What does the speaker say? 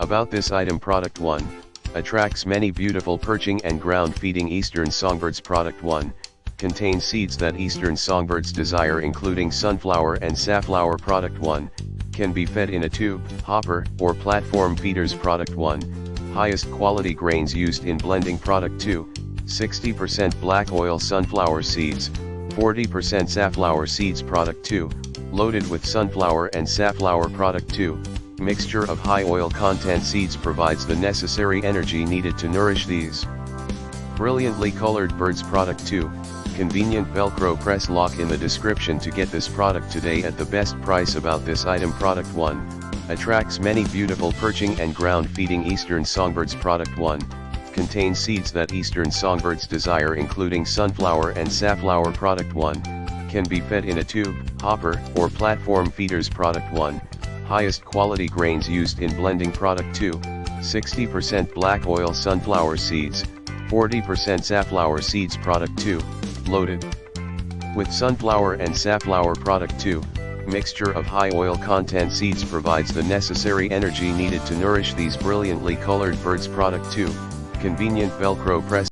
About this item. Product 1, attracts many beautiful perching and ground feeding eastern songbirds. Product 1, contains seeds that eastern songbirds desire, including sunflower and safflower. Product 1, can be fed in a tube, hopper, or platform feeders. Product 1, highest quality grains used in blending. Product 2, 60% black oil sunflower seeds, 40% safflower seeds. Product 2, loaded with sunflower and safflower. Product 2, mixture of high oil content seeds provides the necessary energy needed to nourish these brilliantly colored birds. Product 2, convenient Velcro press lock. In the description to get this product today at the best price. About this item. Product 1, attracts many beautiful perching and ground feeding eastern songbirds. Product 1, contains seeds that eastern songbirds desire, including sunflower and safflower. Product 1, can be fed in a tube, hopper, or platform feeders. Product 1, highest quality grains used in blending. Product 2, 60% black oil sunflower seeds, 40% safflower seeds. Product 2, loaded with sunflower and safflower. Product 2, mixture of high oil content seeds provides the necessary energy needed to nourish these brilliantly colored birds. Product 2, convenient Velcro press